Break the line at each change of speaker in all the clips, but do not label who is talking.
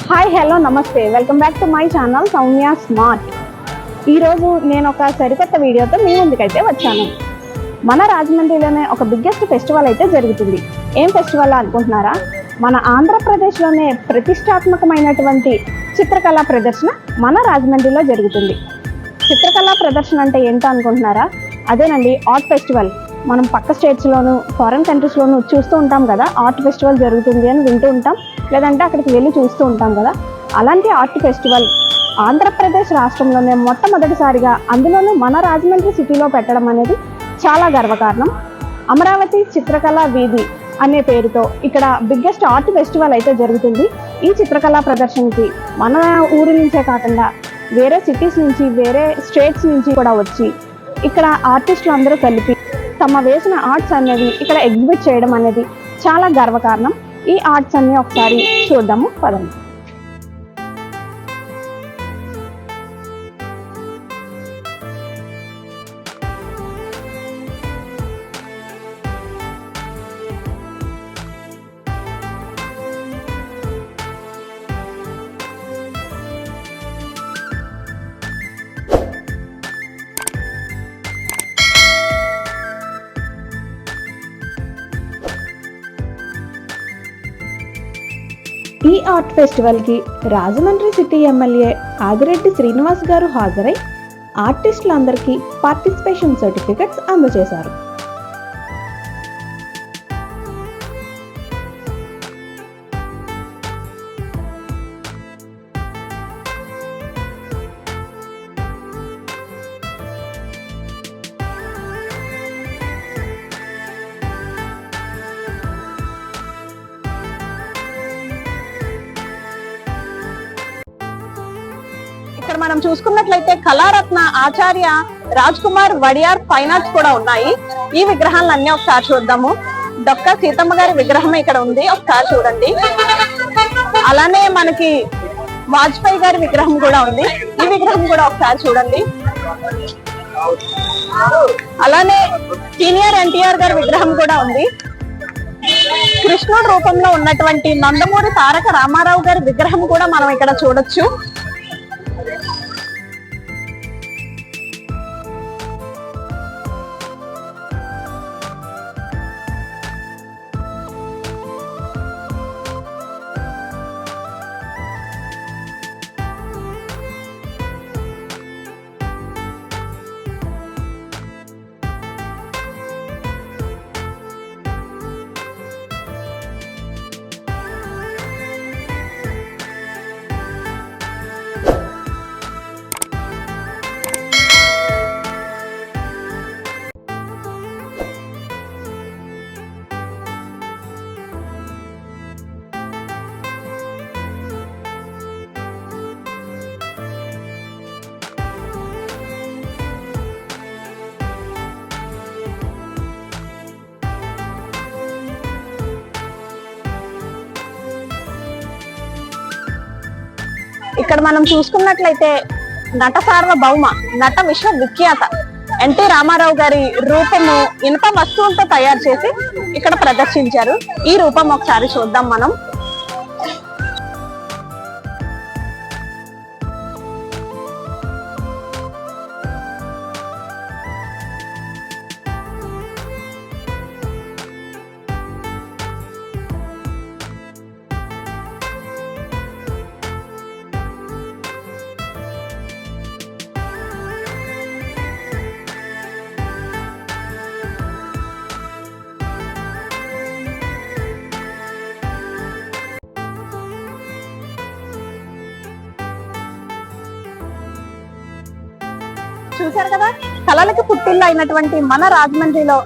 Hi hello నమస్తే welcome back to my channel Soumya smart. ఈరోజు నేను ఒక సరికొత్త వీడియోతో మీ ముందుకైతే వచ్చాను. మన రాజమండ్రిలోనే ఒక బిగ్గెస్ట్ ఫెస్టివల్ అయితే జరుగుతుంది. ఏం ఫెస్టివల్ అనుకుంటున్నారా? మన ఆంధ్రప్రదేశ్లోనే ప్రతిష్టాత్మకమైనటువంటి చిత్రకళా ప్రదర్శన మన రాజమండ్రిలో జరుగుతుంది. చిత్రకళా ప్రదర్శన అంటే ఏంటో అనుకుంటున్నారా? అదేనండి, ఆర్ట్ ఫెస్టివల్. మనం పక్క స్టేట్స్లోను ఫారిన్ కంట్రీస్లోను చూస్తూ ఉంటాం కదా, ఆర్ట్ ఫెస్టివల్ జరుగుతుంది అని వింటూ ఉంటాం, లేదంటే అక్కడికి వెళ్ళి చూస్తూ ఉంటాం కదా. అలాంటి ఆర్ట్ ఫెస్టివల్ ఆంధ్రప్రదేశ్ రాష్ట్రంలోనే మొట్టమొదటిసారిగా, అందులోనూ మన రాజమండ్రి సిటీలో పెట్టడం అనేది చాలా గర్వకారణం. అమరావతి చిత్రకళా వీధి అనే పేరుతో ఇక్కడ బిగ్గెస్ట్ ఆర్ట్ ఫెస్టివల్ అయితే జరుగుతుంది. ఈ చిత్రకళా ప్రదర్శనకి మన ఊరి నుంచే కాకుండా వేరే సిటీస్ నుంచి, వేరే స్టేట్స్ నుంచి కూడా వచ్చి ఇక్కడ ఆర్టిస్టులు అందరూ కలిపి తమ వేసిన ఆర్ట్స్ అనేవి ఇక్కడ ఎగ్జిబిట్ చేయడం అనేది చాలా గర్వకారణం. ఈ ఆర్ట్స్ అన్ని ఒకసారి చూద్దాము, పదండి. ఈ ఆర్ట్ ఫెస్టివల్కి రాజమండ్రి సిటీ ఎమ్మెల్యే ఆదిరెడ్డి శ్రీనివాస్ గారు హాజరై ఆర్టిస్టులందరికీ పార్టిసిపేషన్ సర్టిఫికెట్స్ అందజేశారు. ఇక్కడ మనం చూసుకున్నట్లయితే కళారత్న ఆచార్య రాజ్ కుమార్ వడియార్ ఫైన్ ఆర్ట్స్ కూడా ఉన్నాయి. ఈ విగ్రహాలన్నీ ఒకసారి చూద్దాము. డొక్క సీతమ్మ గారి విగ్రహం ఇక్కడ ఉంది, ఒకసారి చూడండి. అలానే మనకి వాజ్పేయి గారి విగ్రహం కూడా ఉంది, ఈ విగ్రహం కూడా ఒకసారి చూడండి. అలానే సీనియర్ ఎన్టీఆర్ గారి విగ్రహం కూడా ఉంది. కృష్ణుడు రూపంలో ఉన్నటువంటి నందమూరి తారక రామారావు గారి విగ్రహం కూడా మనం ఇక్కడ చూడొచ్చు. ఇక్కడ మనం చూసుకున్నట్లయితే నట సార్వభౌమ, నట విశ్వవిఖ్యాత ఎన్టీ రామారావు గారి రూపము ఇనుప వస్తువులతో తయారు చేసి ఇక్కడ ప్రదర్శించారు. ఈ రూపం ఒకసారి చూద్దాం మనం. చూశారు కదా, కళలకు పుట్టిల్లు అయినటువంటి మన రాజమండ్రిలో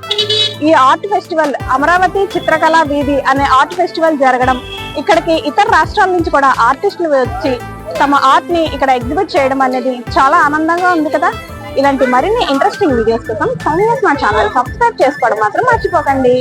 ఈ ఆర్ట్ ఫెస్టివల్, అమరావతి చిత్రకళా వీధి అనే ఆర్ట్ ఫెస్టివల్ జరగడం, ఇక్కడికి ఇతర రాష్ట్రాల నుంచి కూడా ఆర్టిస్టులు వచ్చి తమ ఆర్ట్ ని ఇక్కడ ఎగ్జిబిట్ చేయడం అనేది చాలా ఆనందంగా ఉంది కదా. ఇలాంటి మరిన్ని ఇంట్రెస్టింగ్ వీడియోస్ కోసం సౌమ్య స్మార్ట్ ఛానల్ సబ్స్క్రైబ్ చేసుకోవడం మాత్రం మర్చిపోకండి.